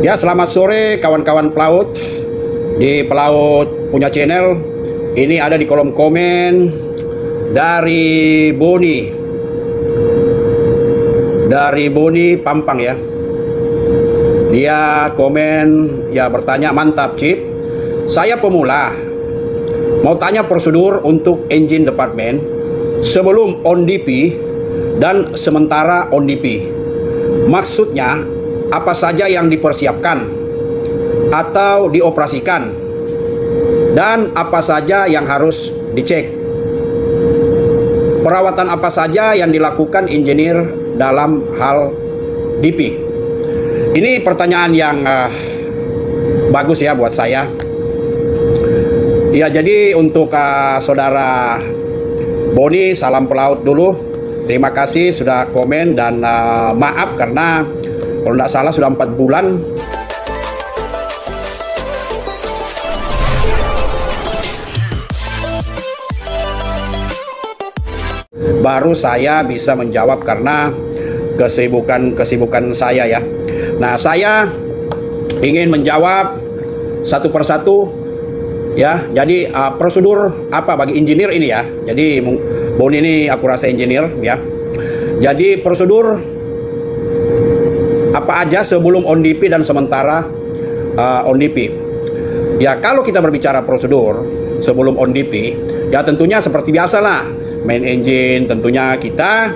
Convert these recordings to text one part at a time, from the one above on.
Ya, selamat sore kawan-kawan pelaut di Pelaut Punya Channel. Ini ada di kolom komen dari Boni Pampang ya. Dia komen ya, bertanya, mantap Cip, saya pemula, mau tanya prosedur untuk engine department sebelum on DP dan sementara on DP. Maksudnya apa saja yang dipersiapkan atau dioperasikan dan apa saja yang harus dicek. Perawatan apa saja yang dilakukan engineer dalam hal DP. Ini pertanyaan yang bagus ya buat saya. Ya, jadi untuk saudara Boni, salam pelaut dulu. Terima kasih sudah komen dan maaf karena kalau tidak salah sudah 4 bulan baru saya bisa menjawab karena kesibukan saya ya. Nah, saya ingin menjawab satu persatu ya. Jadi prosedur apa bagi engineer ini ya. Jadi Boni ini aku rasa engineer ya. Jadi prosedur apa aja sebelum on DP dan sementara on DP. Ya, kalau kita berbicara prosedur sebelum on DP, ya tentunya seperti biasa lah. Main engine tentunya kita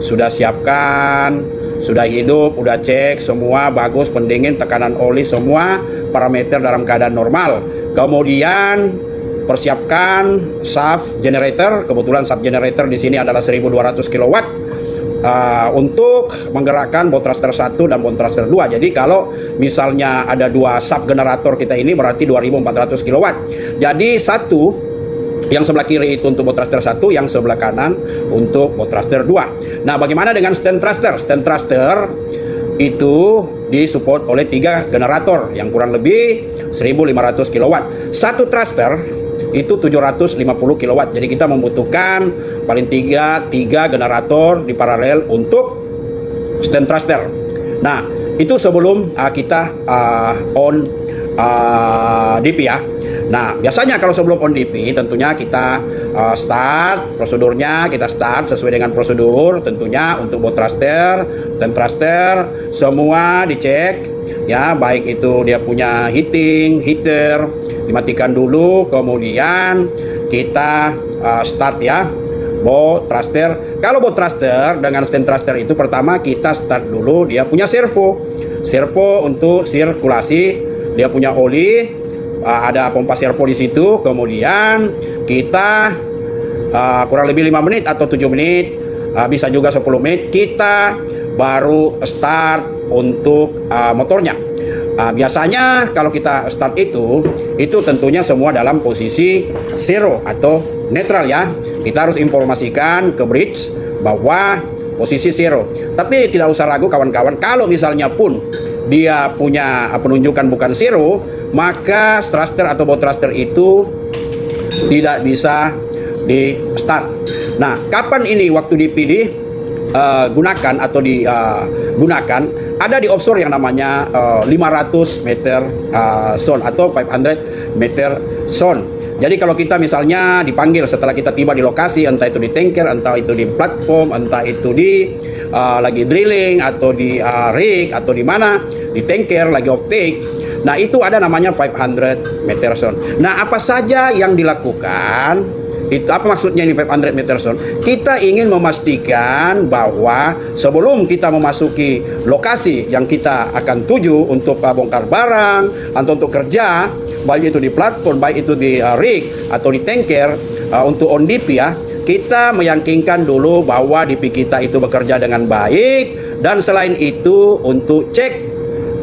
sudah siapkan, sudah hidup, udah cek semua bagus, pendingin, tekanan oli, semua parameter dalam keadaan normal. Kemudian persiapkan shaft generator. Kebetulan shaft generator di sini adalah 1200 kW. Untuk menggerakkan boat thruster 1 dan boat thruster 2. Jadi kalau misalnya ada 2 sub generator kita ini berarti 2400 kW. Jadi satu yang sebelah kiri itu untuk boat thruster 1, yang sebelah kanan untuk boat thruster 2. Nah, bagaimana dengan stand thruster? Stand thruster itu disupport oleh 3 generator yang kurang lebih 1500 kW. Satu thruster itu 750 kW. Jadi kita membutuhkan paling 3 generator di paralel untuk stand thruster. Nah, itu sebelum kita on DP ya. Nah, biasanya kalau sebelum on DP tentunya kita start prosedurnya, kita start sesuai dengan prosedur. Tentunya untuk boat thruster, stand thruster semua dicek ya, baik itu dia punya heater dimatikan dulu, kemudian kita start ya boat thruster. Kalau boat thruster dengan stand thruster itu pertama kita start dulu, dia punya servo untuk sirkulasi, dia punya oli, ada pompa servo di situ. Kemudian kita kurang lebih 5 menit atau 7 menit, bisa juga 10 menit, kita baru start untuk motornya. Biasanya kalau kita start itu tentunya semua dalam posisi zero atau netral ya. Kita harus informasikan ke bridge bahwa posisi zero. Tapi tidak usah ragu kawan-kawan, kalau misalnya pun dia punya penunjukan bukan zero, maka thruster atau boat thruster itu tidak bisa di start. Nah, kapan ini waktu DPD gunakan atau digunakan? Ada di offshore yang namanya 500 meter zone atau 500 meter zone. Jadi kalau kita misalnya dipanggil setelah kita tiba di lokasi, entah itu di tanker, entah itu di platform, entah itu di lagi drilling atau di rig atau di mana, di tanker lagi off take. Nah, itu ada namanya 500 meter zone. Nah, apa saja yang dilakukan? Itu apa maksudnya ini 500 meter zone? Kita ingin memastikan bahwa sebelum kita memasuki lokasi yang kita akan tuju untuk bongkar barang atau untuk kerja, baik itu di platform, baik itu di rig atau di tanker, untuk on DP ya, kita meyakinkan dulu bahwa DP kita itu bekerja dengan baik. Dan selain itu untuk cek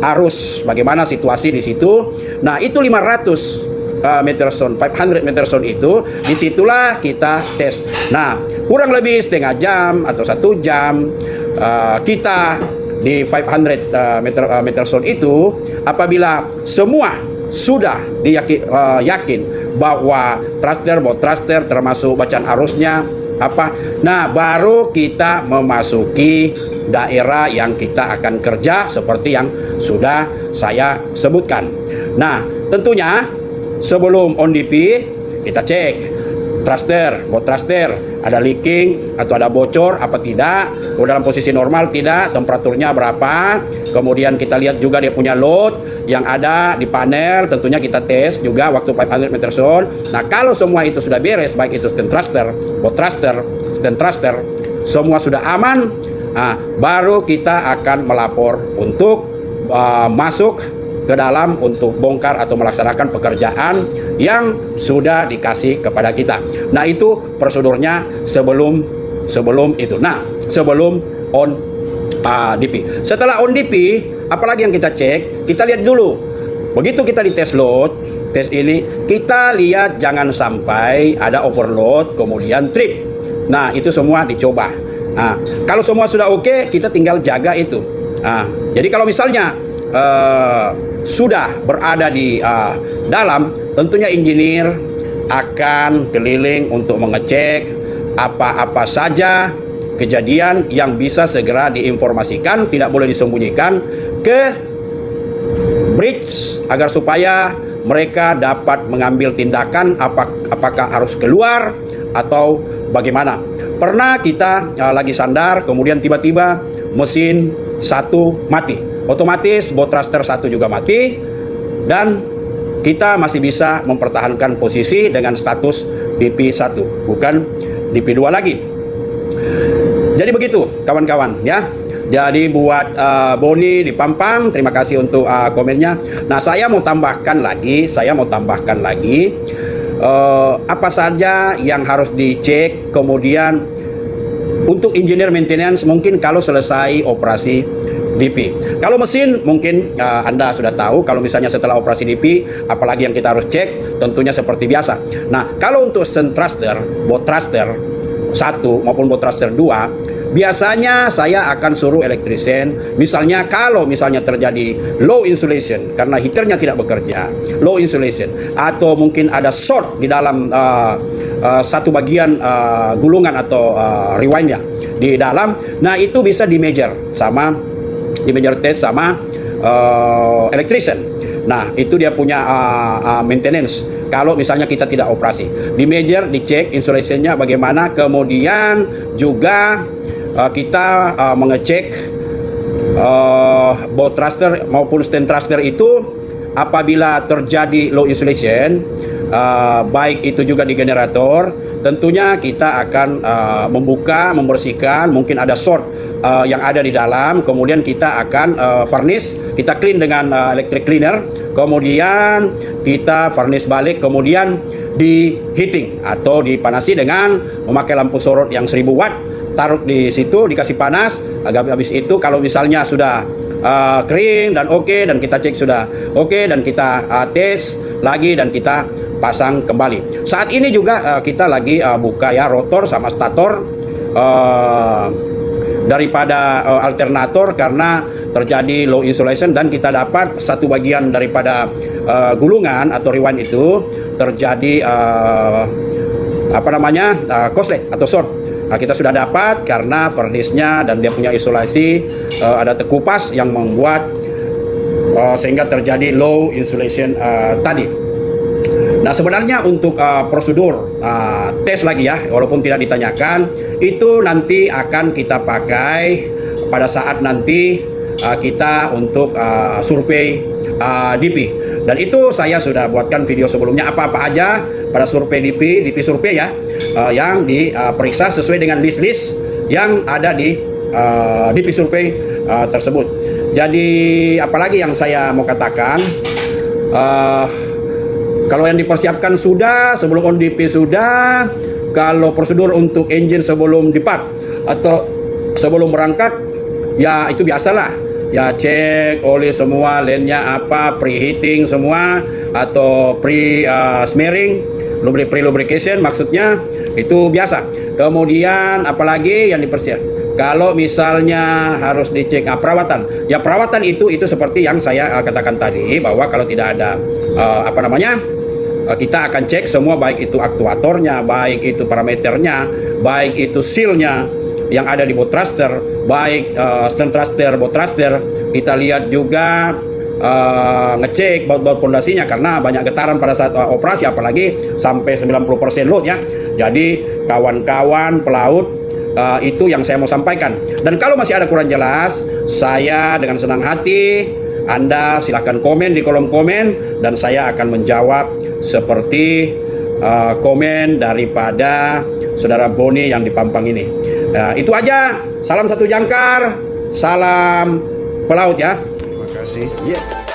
arus, bagaimana situasi di situ. Nah, itu 500 meter sound, 500 meter sound itu, disitulah kita tes. Nah, kurang lebih setengah jam atau 1 jam kita di 500 meter sound itu, apabila semua sudah yakin bahwa bot thruster termasuk bacaan arusnya apa, nah baru kita memasuki daerah yang kita akan kerja seperti yang sudah saya sebutkan. Nah, tentunya sebelum on DP kita cek bot thruster ada leaking atau ada bocor apa tidak, dalam posisi normal tidak, temperaturnya berapa, kemudian kita lihat juga dia punya load yang ada di panel, tentunya kita tes juga waktu 500 meter sound. Nah, kalau semua itu sudah beres, baik itu stand thruster, bot thruster, stand thruster, semua sudah aman, nah, baru kita akan melapor untuk masuk ke dalam untuk bongkar atau melaksanakan pekerjaan yang sudah dikasih kepada kita. Nah, itu prosedurnya sebelum itu. Nah, sebelum on DP. Setelah on DP, apalagi yang kita cek, kita lihat dulu. Begitu kita di tes load, tes ini, kita lihat jangan sampai ada overload, kemudian trip. Nah, itu semua dicoba. Nah, kalau semua sudah oke, kita tinggal jaga itu. Nah, jadi kalau misalnya sudah berada di dalam, tentunya engineer akan keliling untuk mengecek apa-apa saja kejadian yang bisa segera diinformasikan, tidak boleh disembunyikan ke bridge agar supaya mereka dapat mengambil tindakan apakah harus keluar atau bagaimana. Pernah kita lagi sandar, kemudian tiba-tiba mesin satu mati, otomatis bot thruster satu juga mati, dan kita masih bisa mempertahankan posisi dengan status DP1, bukan DP2 lagi. Jadi begitu kawan-kawan ya. Jadi buat Boni di Pampang, terima kasih untuk komennya. Nah, saya mau tambahkan lagi, apa saja yang harus dicek. Kemudian untuk engineer maintenance, mungkin kalau selesai operasi DP. Kalau mesin mungkin Anda sudah tahu, kalau misalnya setelah operasi DP, apalagi yang kita harus cek, tentunya seperti biasa. Nah, kalau untuk stand thruster, bot thruster 1 maupun bot thruster 2, biasanya saya akan suruh elektrisian, misalnya kalau misalnya terjadi low insulation karena heaternya tidak bekerja, low insulation, atau mungkin ada short di dalam satu bagian gulungan atau rewindnya di dalam, nah itu bisa di measure test sama electrician. Nah, itu dia punya maintenance. Kalau misalnya kita tidak operasi, di measure, dicek insulationnya bagaimana, kemudian juga kita mengecek bot thruster maupun stand thruster itu apabila terjadi low insulation, baik itu juga di generator, tentunya kita akan membersihkan, mungkin ada short yang ada di dalam, kemudian kita akan varnish, kita clean dengan electric cleaner, kemudian kita varnish balik, kemudian di heating atau dipanasi dengan memakai lampu sorot yang 1000 watt, taruh di situ, dikasih panas. Habis itu kalau misalnya sudah kering dan oke, dan kita cek sudah oke, dan kita tes lagi dan kita pasang kembali. Saat ini juga kita lagi buka ya rotor sama stator daripada alternator karena terjadi low insulation, dan kita dapat satu bagian daripada gulungan atau rewind itu terjadi korslet atau short. Nah, kita sudah dapat karena furnace-nya dan dia punya isolasi, ada tekupas yang membuat sehingga terjadi low insulation tadi. Nah, sebenarnya untuk prosedur tes lagi ya, walaupun tidak ditanyakan, itu nanti akan kita pakai pada saat nanti kita untuk survei DP. Dan itu saya sudah buatkan video sebelumnya, apa-apa aja pada survei DP survei ya, yang diperiksa sesuai dengan list-list yang ada di DP survei tersebut. Jadi apalagi yang saya mau katakan, kalau yang dipersiapkan sudah, sebelum on DP sudah, kalau prosedur untuk engine sebelum depart atau sebelum berangkat, ya itu biasalah. ya cek oli semua, lensnya apa, preheating semua atau smearing, pre-lubrication maksudnya, itu biasa. Kemudian apalagi yang dipersiapkan, kalau misalnya harus dicek perawatan, ya perawatan itu seperti yang saya katakan tadi, bahwa kalau tidak ada kita akan cek semua, baik itu aktuatornya, baik itu parameternya, baik itu sealnya yang ada di boat thruster, baik stern thruster, boat thruster. Kita lihat juga ngecek baut-baut pondasinya, karena banyak getaran pada saat operasi, apalagi sampai 90% load ya. Jadi kawan-kawan pelaut, itu yang saya mau sampaikan. Dan kalau masih ada kurang jelas, saya dengan senang hati, Anda silahkan komen di kolom komen, dan saya akan menjawab seperti komen daripada saudara Boni yang di Pampang ini. Itu aja. Salam satu jangkar, salam pelaut ya. Terima kasih. Yeah.